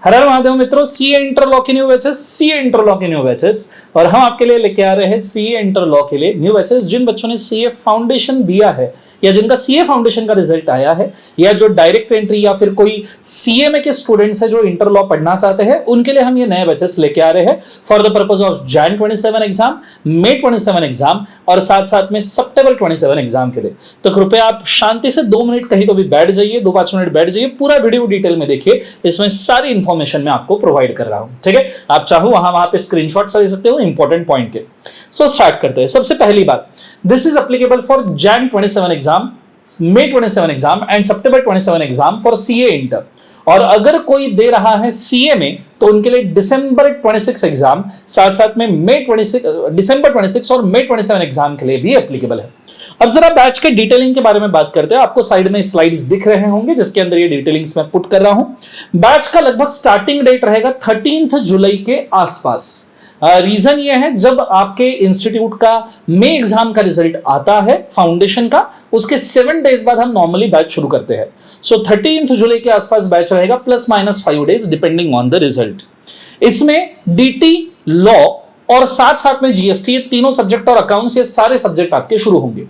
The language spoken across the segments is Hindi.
हर हर महादेव मित्रों, सीए इंटर लॉ के new batches, CA inter law के न्यू बैचेस और हम आपके लिए लेके आ रहे हैं सीए इंटर लॉ के लिए न्यू बैचेस। जिन बच्चों ने सीए फाउंडेशन दिया है या जिनका सीए फाउंडेशन का रिजल्ट आया है या जो डायरेक्ट एंट्री या फिर कोई सीए में के स्टूडेंट्स है जो इंटर लॉ पढ़ना चाहते हैं, उनके लिए हम ये नए बैचेस लेके आ रहे हैं for the purpose of Jan 27 exam, May 27 exam और साथ साथ में सितंबर 27 एग्जाम के लिए। तो कृपया आप शांति से 2 मिनट कहीं तो भी बैठ जाइए, 2-5 मिनट बैठ जाइए, पूरा वीडियो डिटेल में देखिए, इसमें सारी इंफॉर्मेशन मैं आपको प्रोवाइड कर रहा हूं। ठीक है, आप चाहो वहां पे स्क्रीनशॉट्स ले सकते हो इंपॉर्टेंट पॉइंट के। सो स्टार्ट करते हैं। सबसे पहली बात, this is applicable for Jan 27 exam, May 27 exam and सितंबर 27 एग्जाम फॉर सीए इंटर। और अगर कोई दे रहा है सीए में तो उनके लिए दिसंबर 26 एग्जाम, साथ साथ में दिसंबर 26 और मई 27 एग्जाम के लिए भी एप्लीकेबल है। अब जरा बैच के डिटेलिंग के बारे में बात करते हैं। आपको साइड में स्लाइड्स दिख रहे होंगे जिसके अंदर ये डिटेलिंग्स मैं पुट कर रहा हूं। बैच का लगभग स्टार्टिंग डेट रहेगा 13 जुलाई के आसपास। रीजन ये है, जब आपके इंस्टीट्यूट का मई एग्जाम का रिजल्ट आता है फाउंडेशन का, उसके 7 डेज बाद हम नॉर्मली बैच शुरू करते हैं। सो 13 जुलाई के आसपास बैच रहेगा, +- 5 days depending on the result. इसमें डीटी, लॉ और साथ साथ में जीएसटी, तीनों सब्जेक्ट और अकाउंट्स, ये सारे सब्जेक्ट आपके शुरू होंगे।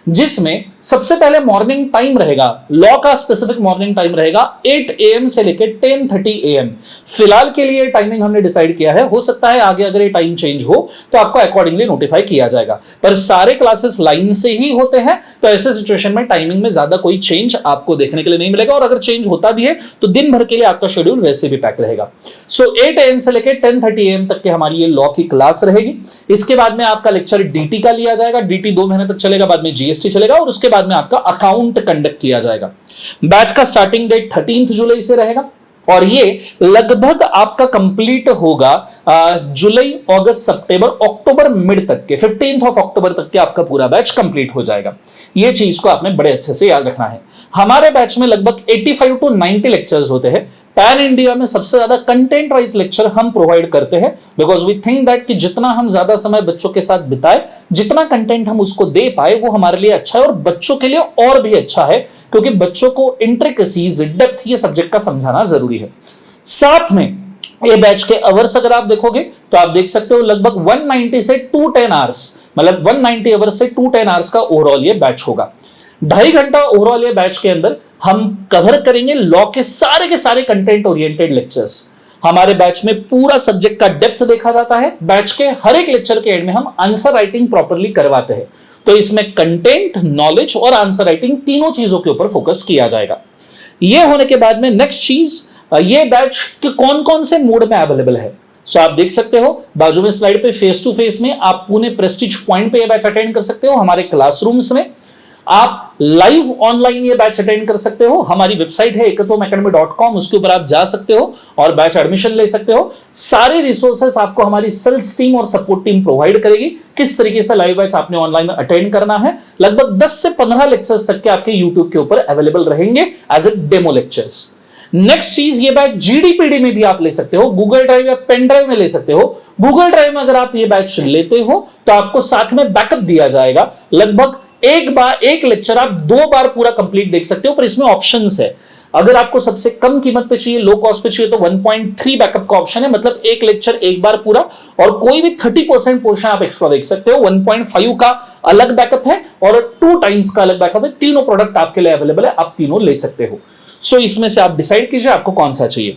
जिसमें सबसे पहले मॉर्निंग टाइम रहेगा, लॉ का स्पेसिफिक मॉर्निंग टाइम रहेगा 8 AM से लेकर 10:30 AM। फिलहाल के लिए टाइमिंग हमने डिसाइड किया है, हो सकता है आगे अगर ये टाइम चेंज हो तो आपको अकॉर्डिंगली नोटिफाई किया जाएगा, पर सारे क्लासेस लाइन से ही होते हैं। तो ऐसे सिचुएशन में टाइमिंग में ज्यादा कोई चेंज आपको देखने के लिए नहीं मिलेगा, और अगर चेंज होता भी है तो दिन भर के लिए आपका शेड्यूल वैसे भी पैक रहेगा। सो 8 AM से लेकर 10:30 AM तक के हमारी ये लॉ की क्लास रहेगी। इसके बाद में आपका लेक्चर डीटी का लिया जाएगा, डीटी 2 महीने तक चलेगा, बाद में जीएसटी चलेगा और उसके बाद में आपका अकाउंट कंडक्ट किया जाएगा। बैच का स्टार्टिंग डेट 13 जुलाई से रहेगा और ये लगभग आपका कंप्लीट होगा जुलाई, अगस्त, सितंबर, अक्टूबर मिड तक के 15 अक्टूबर तक के आपका पूरा बैच कंप्लीट हो जाएगा। ये चीज को आपने बड़े अच्छे से याद रखना है। हमारे बैच में लगभग 85 to 90 लेक्चर्स होते हैं। पैन इंडिया में सबसे ज्यादा कंटेंट वाइज लेक्चर हम प्रोवाइड करते हैं, बिकॉज वी थिंक दैट कि जितना हम ज्यादा समय बच्चों के साथ बिताए, जितना कंटेंट हम उसको दे पाए, वो हमारे लिए अच्छा है और बच्चों के लिए और भी अच्छा है, क्योंकि बच्चों को इंट्रिकेसीज, डेप्थ, ये सब्जेक्ट का समझाना जरूरी है। साथ में ये बैच के अवर्स अगर आप देखोगे तो आप देख सकते हो लगभग 190 से 210 आवर्स, मतलब 190 आवर्स से 210 आवर्स का ओवरऑल ये बैच होगा। 2.5 घंटा ओवरऑल ये बैच के अंदर हम कवर करेंगे लॉ के सारे कंटेंट ओरिएंटेड लेक्चर्स। हमारे बैच में पूरा सब्जेक्ट का डेप्थ देखा जाता है। बैच के हर एक लेक्चर के एंड में हम आंसर राइटिंग प्रॉपर्ली करवाते हैं। तो इसमें कंटेंट, नॉलेज और आंसर राइटिंग तीनों चीजों के ऊपर फोकस किया जाएगा। यह होने के बाद में नेक्स्ट चीज, ये बैच के कौन कौन से मोड में अवेलेबल है। सो आप देख सकते हो बाजू में स्लाइड पे, फेस टू फेस में आप पुणे प्रेस्टीज पॉइंट पे ये बैच अटेंड कर सकते हो। हमारे क्लासरूम्स में आप लाइव ऑनलाइन ये बैच अटेंड कर सकते हो। हमारी वेबसाइट है ekathamacademy.com, उसके ऊपर आप जा सकते हो और बैच एडमिशन ले सकते हो। सारे रिसोर्सेस आपको हमारी सेल्स टीम और सपोर्ट टीम प्रोवाइड करेगी। किस तरीके से लाइव बैच आपने ऑनलाइन अटेंड करना है। लगभग 10 से 15 लेक्चर्स तक के आपके यूट्यूब के ऊपर अवेलेबल रहेंगे as a demo lectures. Next चीज, ये बैच जीडीपीडी में भी आप ले सकते हो, गूगल ड्राइव या पेन ड्राइव में ले सकते हो। गूगल ड्राइव में अगर आप ये बैच लेते हो तो आपको साथ में बैकअप दिया जाएगा। लगभग एक लेक्चर आप 2 बार पूरा कंप्लीट देख सकते हो, पर इसमें ऑप्शंस है। अगर आपको सबसे कम कीमत पे चाहिए, लो कॉस्ट पे चाहिए, तो 1.3 बैकअप का ऑप्शन है, मतलब एक लेक्चर एक बार पूरा, और कोई भी 30% पोर्शन आप एक्स्ट्रा देख सकते हो। 1.5 का अलग बैकअप है और 2 टाइम्स का अलग बैकअप है। तीनों प्रोडक्ट आपके लिए अवेलेबल है, आप तीनों ले सकते हो। सो इसमें से आप डिसाइड कीजिए आपको कौन सा चाहिए,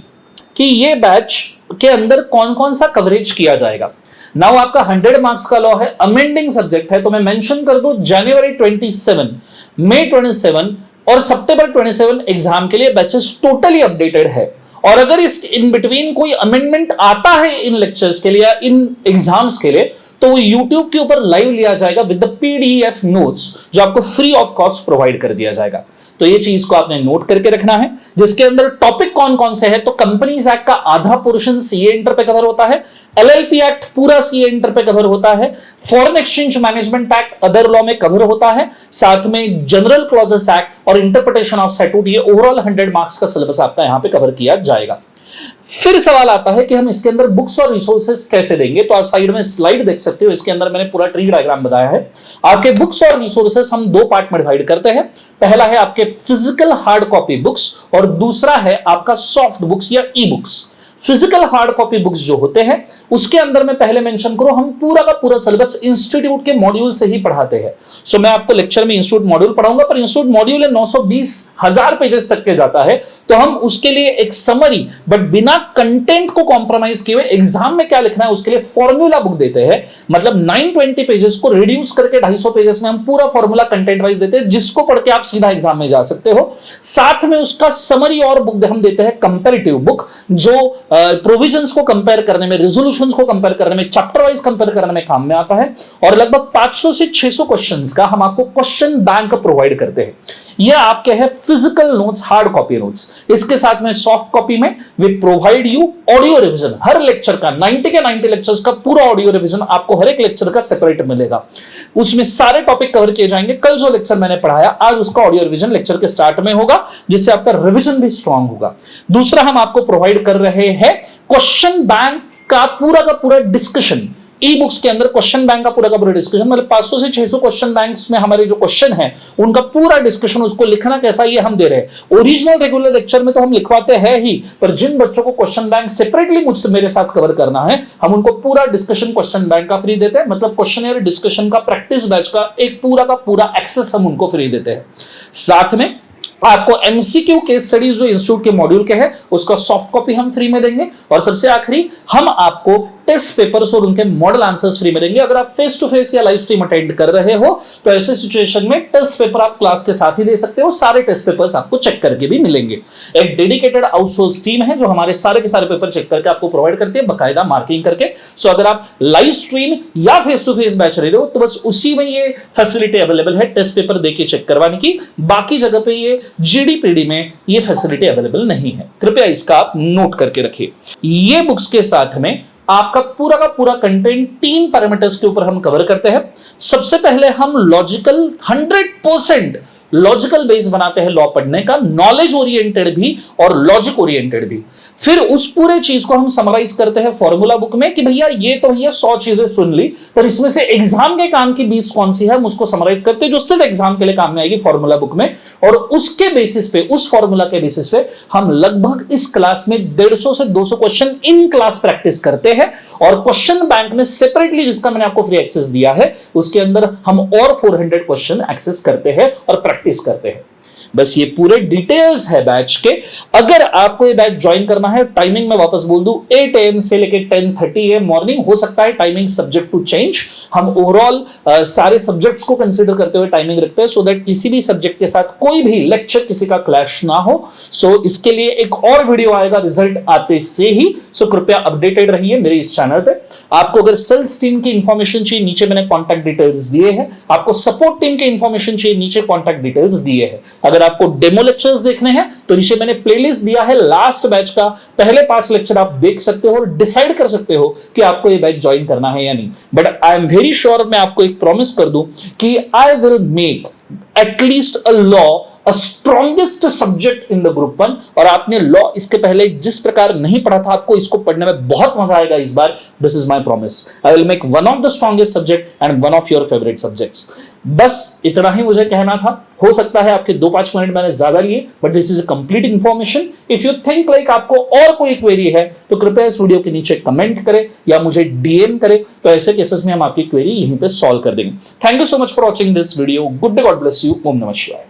कि ये बैच के अंदर कौन कौन सा कवरेज किया जाएगा। नाउ आपका 100 मार्क्स का लॉ है, अमेंडिंग सब्जेक्ट है, तो मैं मेंशन कर दूं जनवरी 27, मई 27 और सितंबर 27 एग्जाम के लिए बैचेस टोटली अपडेटेड है। और अगर इस इन बिटवीन कोई अमेंडमेंट आता है इन लेक्चर्स के लिए या इन एग्जाम्स के लिए, तो वो यूट्यूब के ऊपर लाइव लिया जाएगा विद द पीडीएफ नोट्स, जो आपको फ्री ऑफ कॉस्ट प्रोवाइड कर दिया जाएगा। तो ये चीज को आपने नोट करके रखना है, जिसके अंदर टॉपिक कौन कौन से है। तो कंपनीज एक्ट का आधा पोर्शन सीए इंटर पे कवर होता है, एलएलपी एक्ट पूरा सीए इंटर पे कवर होता है, foreign exchange management act other law में कवर होता है, साथ में जनरल क्लॉजेस एक्ट और इंटरप्रिटेशन ऑफ स्टैट्यूट। ये ओवरऑल 100 मार्क्स का सिलेबस आपका यहां पे कवर किया जाएगा। फिर सवाल आता है कि हम इसके अंदर बुक्स और रिसोर्सेस कैसे देंगे। तो आप साइड में स्लाइड देख सकते हो, इसके अंदर मैंने पूरा ट्री डायग्राम बताया है। आपके बुक्स और रिसोर्सेस हम 2 पार्ट में डिवाइड करते हैं। पहला है आपके फिजिकल हार्ड कॉपी बुक्स और दूसरा है आपका सॉफ्ट बुक्स या e books. Physical hard copy books जो होते हैं उसके अंदर मैं पहले मेंशन करूं, हम पूरा का पूरा सिलेबस इंस्टीट्यूट के मॉड्यूल से ही पढ़ाते हैं। सो मैं आपको लेक्चर में इंस्टीट्यूट मॉड्यूल पढ़ाऊंगा, पर इंस्टीट्यूट मॉड्यूल 920,000 पेजेस तक के जाता है, तो हम उसके लिए एक समरी बट बिना कंटेंट को कॉम्प्रोमाइज किए हुए एग्जाम में क्या लिखना है उसके लिए फॉर्मूला बुक देते हैं। मतलब 920 पेजेस को रिड्यूस करके 250 पेजेस में हम पूरा फॉर्मूला कंटेंट वाइज देते हैं, जिसको पढ़ के आप सीधा एग्जाम में जा सकते हो। साथ में उसका समरी और बुक हम देते हैं कंपैरेटिव बुक, जो प्रोविजंस को कंपेयर करने में, रिजोल्यूशंस को कंपेयर करने में, चैप्टर वाइज कंपेयर करने में काम में आता है। और लगभग 500 से 600 क्वेश्चंस का हम आपको क्वेश्चन बैंक प्रोवाइड करते हैं। ये आपके हैं physical notes, hard copy notes. इसके साथ में सॉफ्ट कॉपी में we provide you audio revision, हर लेक्चर का 90 के 90 लेक्चर्स का पूरा ऑडियो रिवीजन आपको हर एक लेक्चर का सेपरेट मिलेगा। उसमें सारे टॉपिक कवर किए जाएंगे। कल जो लेक्चर मैंने पढ़ाया आज उसका ऑडियो रिवीजन लेक्चर के स्टार्ट में होगा, जिससे आपका रिवीजन भी स्ट्रांग होगा। दूसरा हम आपको प्रोवाइड कर रहे हैं क्वेश्चन बैंक का पूरा डिस्कशन। ई बुक्स के अंदर क्वेश्चन बैंक का पूरा डिस्कशन, मतलब 500 से 600 क्वेश्चन बैंक्स में हमारे जो क्वेश्चन है उनका पूरा डिस्कशन, उसको लिखना कैसा ये हम दे रहे हैं। ओरिजिनल रेगुलर लेक्चर में तो हम लिखवाते हैं ही, पर जिन बच्चों को क्वेश्चन बैंक सेपरेटली मुझसे मेरे साथ कवर करना है, हम उनको पूरा डिस्कशन क्वेश्चन बैंक का फ्री देते हैं। मतलब क्वेश्चन डिस्कशन का प्रैक्टिस बैच का एक पूरा एक्सेस हम उनको फ्री देते हैं। साथ में आपको एमसीक्यू केस स्टडीज जो इंस्टीट्यूट के मॉड्यूल के हैं उसका सॉफ्ट कॉपी हम फ्री में देंगे। और सबसे आखिरी हम आपको टेस्ट पेपर्स और उनके मॉडल आंसर्स फ्री में देंगे। अगर आप फेस टू फेस या लाइव स्ट्रीम अटेंड कर रहे हो तो ऐसे सिचुएशन में टेस्ट पेपर आप क्लास के साथ ही दे सकते हो, सारे टेस्ट पेपर्स आपको चेक करके भी मिलेंगे। एक डेडिकेटेड आउटसोर्स टीम है जो हमारे सारे के सारे पेपर चेक करके आपको प्रोवाइड करती है, बकायदा मार्किंग करके। सो अगर आप लाइव स्ट्रीम या फेस टू फेस बैच रहे हो तो बस उसी में ये फैसिलिटी अवेलेबल है टेस्ट पेपर देके चेक करवाने की। बाकी जगह पे ये जीडी पीडी में ये फैसिलिटी अवेलेबल नहीं है, कृपया इसका आप नोट करके रखिए। ये बुक्स के साथ में आपका पूरा कंटेंट 3 पैरामीटर्स के ऊपर हम कवर करते हैं। सबसे पहले हम लॉजिकल 100% लॉजिकल बेस बनाते हैं लॉ पढ़ने का, नॉलेज ओरिएंटेड भी और लॉजिक ओरिएंटेड भी। फिर उस पूरे चीज को हम समराइज करते हैं फॉर्मूला बुक में कि भैया ये तो भैया 100 चीजें सुन ली, पर इसमें से एग्जाम के काम की 20 कौन सी है, हम उसको समराइज करते हैं जो सिर्फ एग्जाम के लिए काम में आएगी फॉर्मूला बुक में। और उसके बेसिस पे, उस फॉर्मूला के बेसिस पे हम लगभग इस क्लास में 150 से 200 क्वेश्चन इन क्लास प्रैक्टिस करते हैं। और क्वेश्चन बैंक में सेपरेटली जिसका मैंने आपको फ्री एक्सेस दिया है उसके अंदर हम और 400 क्वेश्चन एक्सेस करते हैं और प्रैक्टिस करते हैं। बस ये पूरे डिटेल्स है बैच के। अगर आपको ये बैच ज्वाइन करना है, टाइमिंग में वापस बोल दूं, 8 AM से लेके 10:30 AM मॉर्निंग, हो सकता है टाइमिंग सब्जेक्ट टू चेंज। हम ओवरऑल सारे सब्जेक्ट्स को कंसीडर करते हुए टाइमिंग रखते हैं, सो दैट किसी भी सब्जेक्ट के साथ कोई भी लेक्चर किसी का क्लैश ना हो। सो इसके लिए एक और वीडियो आएगा रिजल्ट आते से ही, सो कृपया अपडेटेड रहिए मेरे इस चैनल पे। आपको अगर सेल्स टीम की इंफॉर्मेशन चाहिए, नीचे मैंने कॉन्टैक्ट डिटेल्स दिए हैं। आपको सपोर्ट टीम की इंफॉर्मेशन चाहिए, नीचे कॉन्टैक्ट डिटेल्स दिए हैं। अगर आपको डेमो लेक्चर्स देखने हैं तो नीचे मैंने प्लेलिस्ट दिया है, लास्ट बैच का पहले 5 लेक्चर आप देख सकते हो और डिसाइड कर सकते हो कि आपको ये बैच ज्वाइन करना है या नहीं। But I am very sure, मैं आपको एक प्रॉमिस कर दूं कि आई will make at least a law a strongest subject in the group 1। और आपने लॉ इसके पहले जिस प्रकार नहीं पढ़ा था, आपको इसको पढ़ने में बहुत मजा आएगा इस बार। This is my promise, I will make one of the strongest subject and one of your favourite subjects. बस इतना ही मुझे कहना था। हो सकता है आपके 2-5 मिनट मैंने ज्यादा लिए, but this is a complete information. If you think like आपको और कोई क्वेरी है तो कृपया इस वीडियो के नीचे कमेंट करें या मुझे डीएम करें, तो ऐसे केसेस में हम आपकी क्वेरी यहीं पे सॉल्व कर देंगे। Thank you so much for watching this video. Good day, God bless you, ओम नमः शिवाय।